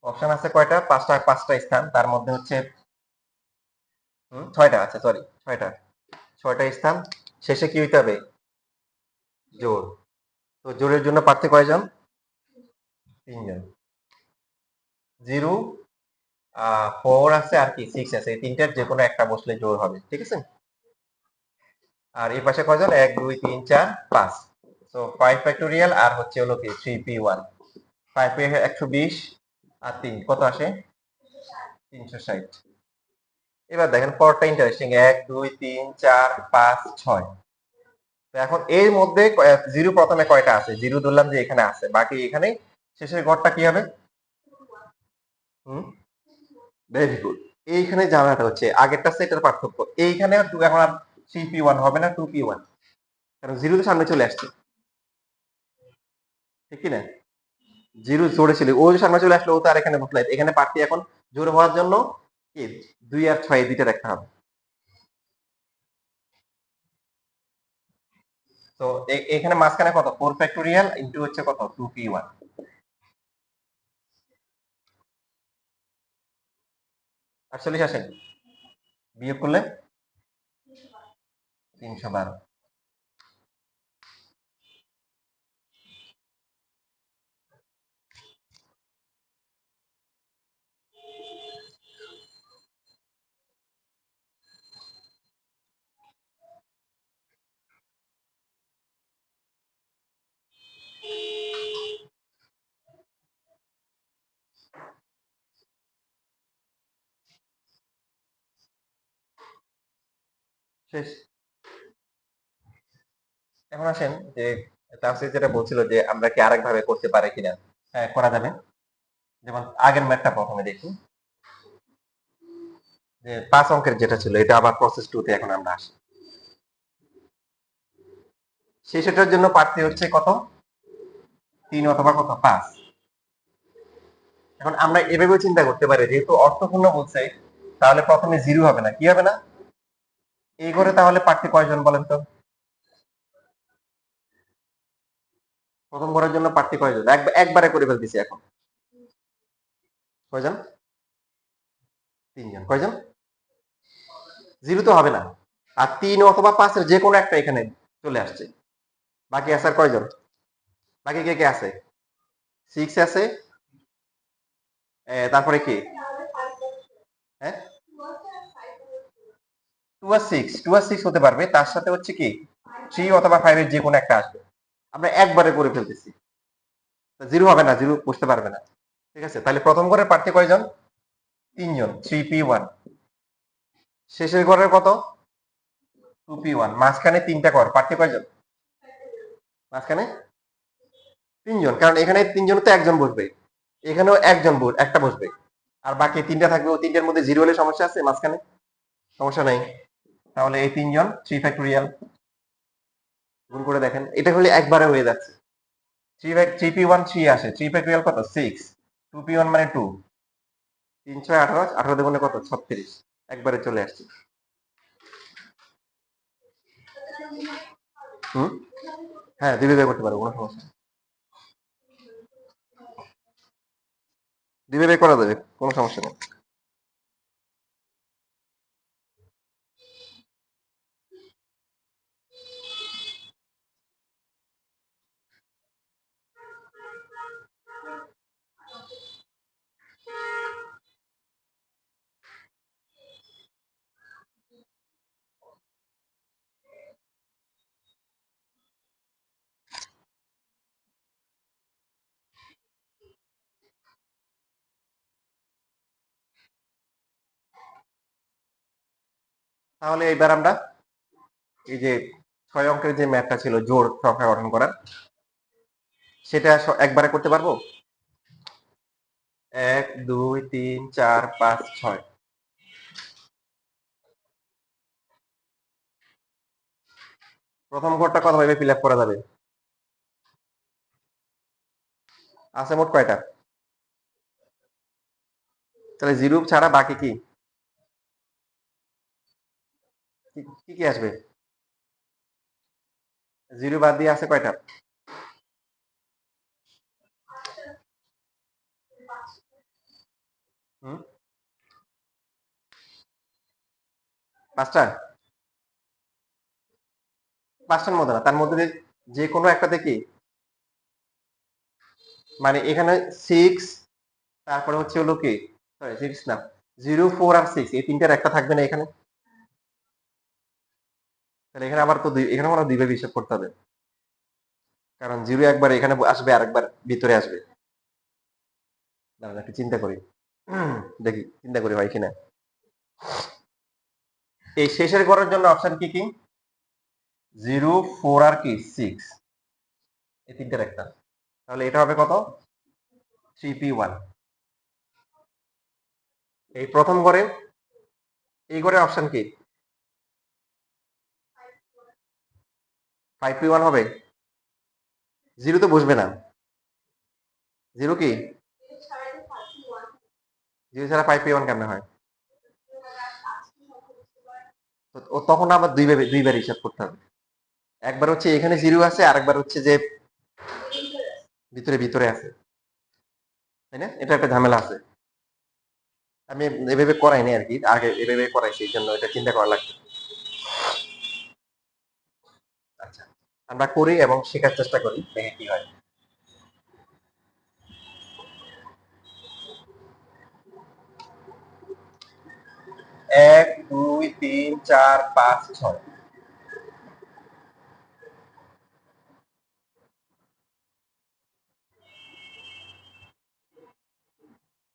Option আছে কয়টা? পাঁচটা, পাঁচটা স্থান। তার মধ্যে হচ্ছে ছয়টা। আচ্ছা সরি, ছয়টা। ছয়টা স্থান। শেষে কি হইতে হবে? জোড়। তো জোড়ের জন্য প্রার্থী কয়জন? তিনজন। 0, 4 আছে আর কি 6 আছে। এই তিনটার যে কোনো একটা বসলে জোড় হবে। ঠিক আছে? আর এই পাশে কয়জন? 1 2 3 4 5। সো 5 ফ্যাক্টোরিয়াল আর হচ্ছে হলো কি 3p1। 5 এ 120 আর 3 কত আসে? 360। এবার দেখেন পরটা ইন্টারেস্টিং। 1 2 3 4 5 6। তো এখন এর মধ্যে জিরো প্রথমে কয়টা আছে? জিরো ধরলাম যে এখানে আছে, বাকি এখানে শেষের ঘরটা কি হবে? হুম, ভেরি গুড। এইখানে ঝামেলাটা হচ্ছে আগেরটা সেটের পার্থক্য। এইখানে এখন আর 3p1 হবে না, 2p1, কারণ জিরো তো সামনে চলে আসছে। ঠিক কি না? জিরো জোরে ছিল, ও সামনে চলে আসলো, ও তো আর এখানে বসলো। এখানে পার্টি এখন জোরে হওয়ার জন্য কি 2 আর 6 দুইটা রাখতে হবে। তো এখানে মাঝখানে কত? 4 ফ্যাক্টোরিয়াল ইনটু হচ্ছে কত? 2p1। 48 আসে, বিয়োগ করলে 312। শেষ। এখন আসেন যে তাফসীর যেটা বলছিল যে আমরা কি আরেক ভাবে করতে পারি কিনা। হ্যাঁ, করা যাবে। যেমন আগের ম্যাথটা প্রথমে দেখি, যে 5 অঙ্কের যেটা ছিল এটা আবার প্রসেস 2 তে এখন আমরা আসি। সেটার জন্য প্রার্থী হচ্ছে কত? 3 অথবা কত? 5। এখন আমরা এভাবেও চিন্তা করতে পারি, যেহেতু অর্থপূর্ণ বলছে, তাহলে প্রথমে জিরো হবে না। কি হবে না? এই ঘরে তাহলে প্রার্থী কয়জন বলেন তো? প্রথম ঘরের জন্য প্রার্থী কয়জন? একবারে করে ফেলতেছি এখন। কয়জন? তিনজন। কয়জন? জিরো তো হবে না। আর 3 অথবা 5 এর যে কোনো একটা এখানে চলে আসছে। বাকি আছে আর কয়জন? বাকি কে কে আছে? 6 আছে, তারপরে কি? হ্যাঁ, 2 আর 6, 2 আর 6 হতে পারবে, তার সাথে হচ্ছে কি 3 অথবা 5 এর যে কোনো একটা আসবে। আমরা একবারে করে ফেলতেছি, জিরো হবে না, জিরো বসতে পারবে না। ঠিক আছে, তাহলে প্রথম ঘরের প্রার্থী কয়জন? তিনজন, 3p1। শেষের ঘরের কত? 2p1। মাঝখানে তিনটা ঘর, প্রার্থী কয়জন? মাঝখানে তিনজন, কারণ এখানে তিনজন তো একজন বসবে, এখানেও একজন একটা বসবে, আর বাকি তিনটা থাকবে। ও তিনটার মধ্যে জিরো হলে সমস্যা আছে? মাঝখানে সমস্যা নেই। তাহলে এই তিনজন 3 ফ্যাক্টোরিয়াল গুণ করে দেখেন, এটা হলে একবারে হয়ে যাচ্ছে। 3p1 3 আসে, 3 ফ্যাক্টোরিয়াল কত? 6, 2p1 মানে 2, 3 6 18, 18 দুগুণে কত? 36। একবারে চলে আসছে। হুম, হ্যাঁ, দুইভাবে করতে পারবো, কোনো সমস্যা নেই। দুইভাবে করা যাবে, কোনো সমস্যা নেই। তাহলে এইবার আমরা এই যে 6 অঙ্কের যে ম্যাথটা ছিল জোড় সংখ্যা গঠন করার, সেটা একবারে করতে পারবো। 1 2 3 4 5 6। প্রথম ঘরটা কত ভাবে ফিল আপ করা যাবে? আছে মোট কয়টা? তাহলে জিরো ছাড়া বাকি কি কি কি আসবে? জিরো বাদ দিয়ে আছে কয়টা? হুম, পাঁচটা, পাঁচটার মধ্যে না, তার মধ্যে যে কোনো একটাতে কি, মানে এখানে সিক্স, তারপরে হচ্ছে হলো কি, সরি সিক্স না, 0, 4 আর 6, এই তিনটার একটা থাকবে না এখানে। তাহলে এখানে আবার তো এখানে আমরা দুইভাবে হিসাব করতে হবে, কারণ 0 একবার এখানে আসবে, আরেকবার ভিতরে আসবে। দাঁড়ান একটু চিন্তা করি, দেখি চিন্তা করি হয় কিনা। এই শেষের ঘরের জন্য অপশন কি কি, 0, 4 আর 6, এই তিনটার একটা। তাহলে এটা হবে কত, 3p1। এই প্রথম ঘরে, এই ঘরে অপশন কি, 5p1 হবে, 0 তো বসবে না, 0 কি, 0 ছাড়া 5p1 কেমনে হয়, ও তখন আবার দুইবার হিসাব করতে হবে। একবার হচ্ছে এখানে 0 আছে, আরেকবার হচ্ছে যে ভিতরে ভিতরে আছে, তাই না, এটা একটা ঝামেলা আছে। আমি এভাবে করাইনি আর কি, আগে এভাবে করাইছি, এই জন্য এটা চিন্তা করা লাগবে। আচ্ছা, আমরা করি এবং শেখার চেষ্টা করি, দেখে কি হয়। 1, 2, 3, 4, 5, 6,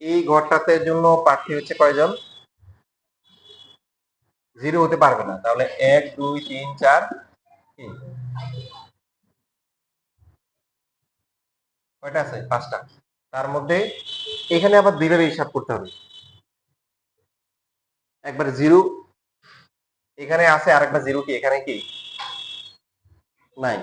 এই ঘরটাতে জন্য প্রার্থী হচ্ছে কয়জন, 0 হতে পারবে না, তাহলে 1, 2, 3, 4, 3, কয়টা আছে, পাঁচটা। তার মধ্যে এখানে আবার দুইভাবে হিসাব করতে হবে, একবার 0 এখানে আছে, আরেকবার 0 কি এখানে কি নাই।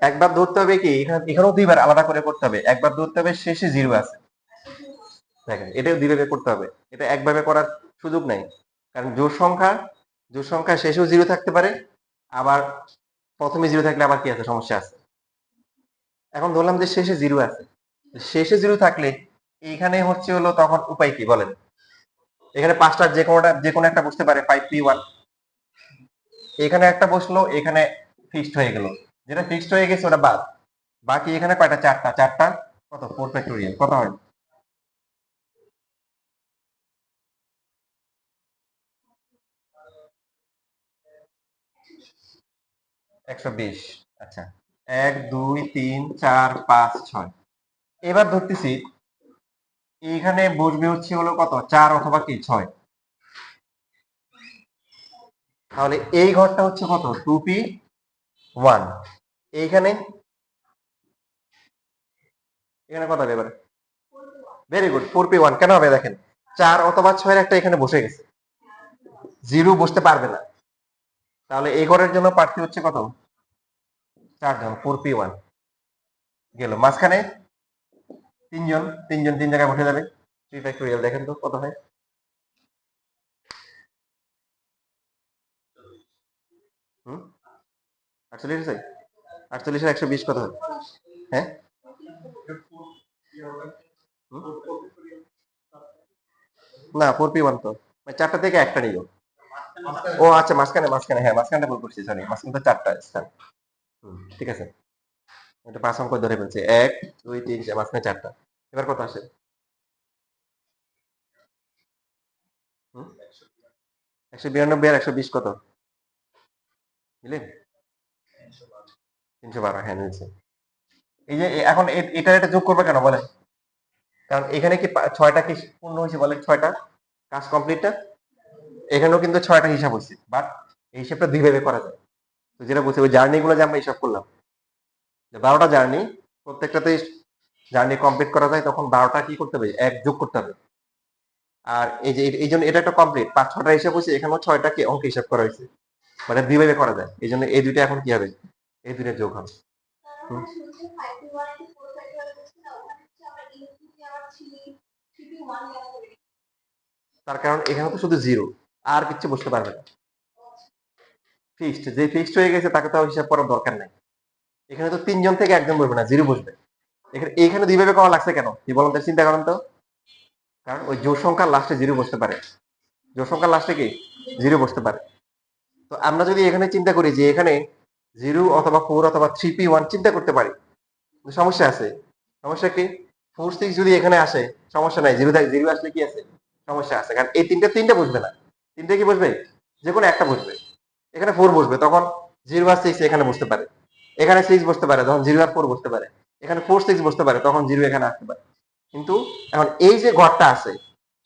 একবার ধরতে হবে কি, এখানেও দুইবার আলাদা করে করতে হবে, একবার ধরতে হবে শেষে 0 আছে, দেখেন এটাও দুইভাবে করতে হবে, এটা একভাবে করার সুযোগ নাই, কারণ জোড় সংখ্যা শেষেও 0 থাকতে পারে, আবার প্রথমে 0 থাকলে আবার কি আছে, সমস্যা আছে। এখন ধরলাম যে শেষে 0 আছে, শেষে 0 থাকলে এইখানে হচ্ছে হলো তখন উপায় কি বলেন, এখানে পাঁচটার যে কোনো একটা বসতে পারে, 5p1, এখানে একটা বসলো, এখানে ফিক্সড হয়ে গেল, যেটা ফিক্সড হয়ে গেছে ওটা বাদ, বাকি এখানে কয়টা, চারটা, চারটা কত, 4 ফ্যাক্টোরিয়াল কত হয়, 120। আচ্ছা, 1, 2, 3, 4, 5, 6, এবার ধরতেছি এইখানে বসবে হচ্ছে হলো কত, 4 অথবা কি 6, তাহলে এই ঘরটা হচ্ছে কত, 2p1, এইখানে এখানে কত হবে এবার, ভেরি গুড, 4p1 কেন হবে দেখেন, 4 অথবা 6 একটা এখানে বসে গেছে, 0 বসতে পারবে না, তাহলে এই ঘরের জন্য প্রার্থী হচ্ছে কত, 4 জন, 4p1 গেল, মাঝখানে তিনজন, তিনজন তিন জায়গায় বসে যাবে, 3 ফ্যাক্টোরিয়াল দেখেন তো কত হয়, হুম, 48 আছে, 48 আর 120 কত হয়, হ্যাঁ, হুম? না 4p1 তো, মানে চারটা থেকে একটা নিল, ও আচ্ছা, মাঝখানে মাঝখানে, হ্যাঁ মাঝখানটা ভুল করছি, সরি, মাঝখানে তো চারটা স্থান, ঠিক আছে, এটা 5 অঙ্ক ধরে ফেলছি, 1, 2, 3, মাঝখানে চারটা, এবার কত আসে, হুম? 192 আর 120 কত, বুঝলেন, 312, হ্যাঁ নিয়েছে। এই যে এখন এটা যোগ করবে কেন বলেন, কারণ এখানে কি 6টা কি পূর্ণ হয়েছে বলেন, 6টা কাজ কমপ্লিটটা, এখানেও কিন্তু 6টা হিসাব হচ্ছে, বাট এই হিসাবটা দুইভাবে করা যায়। তো যেটা বলছি, ওই জার্নি গুলো যে আমরা হিসাব করলাম, যে 12টা জার্নি, প্রত্যেকটাতে জার্নি কমপ্লিট করা যায়, তখন 12টা কি করতে হবে, এক যোগ করতে হবে। আর এই যে এই জন্য এটা একটা কমপ্লিট, 5-6টা হিসাব হয়েছে, এখানেও 6টা কি অঙ্ক হিসাব করা হয়েছে, মানে দুইভাবে করা যায়, এই জন্য এই দুইটা এখন কি হবে, এই দুইটা যোগ হবে। হুম। তার কারণ এখানে তো শুধু জিরো, আর কিছু বসতে পারবে না। ফিক্সড, যে ফিক্সড হয়ে গেছে তাকে তো হিসাব করার দরকার নাই। এখানে তো 3 জন থেকে একজন বসবে না, জিরো বসবে। এখানে দুইভাবে করা লাগছে কেন কি বলেন তো, চিন্তা করেন তো। কারণ ওই জোড় সংখ্যার লাস্টে জিরো বসতে পারে, জোড় সংখ্যার লাস্টে কি জিরো বসতে পারে। তো আমরা যদি এখানে চিন্তা করি যে এখানে 0 অথবা 4 অথবা 3p1 চিন্তা করতে পারি, সমস্যা আছে। সমস্যা কি, 4 6 যদি এখানে আসে সমস্যা নাই, জিরো জিরো আসলে কি আছে, সমস্যা আছে। কারণ এই তিনটা বসবে না, তিনটা কি বসবে, যে কোনো একটা বসবে। এখানে 4 বসবে, তখন 0 আর 6 এখানে বসতে পারে। এখানে 6 বসতে পারে, তখন 0 আর 4 বসতে পারে। এখানে 4 6 বসতে পারে, তখন 0 এখানে আসতে পারে। কিন্তু এখন এই যে ঘরটা আছে,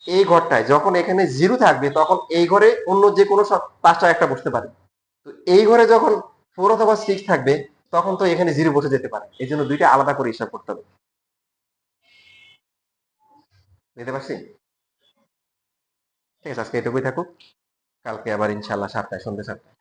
এই ঘরটায় যখন এখানে 0 থাকবে তখন এই ঘরে অন্য যে কোনো পাঁচটা একটা বসতে পারে। তো এই ঘরে যখন 4 অথবা 6 থাকবে তখন তো এখানে 0 বসে যেতে পারে। এই জন্য দুইটা আলাদা করে হিসাব করতে হবে। বুঝতে পারছি? ঠিক আছে, আজকে এটুকুই থাকুক। কালকে আবার ইনশাল্লাহ 7টায়, সন্ধ্যে 7টায়।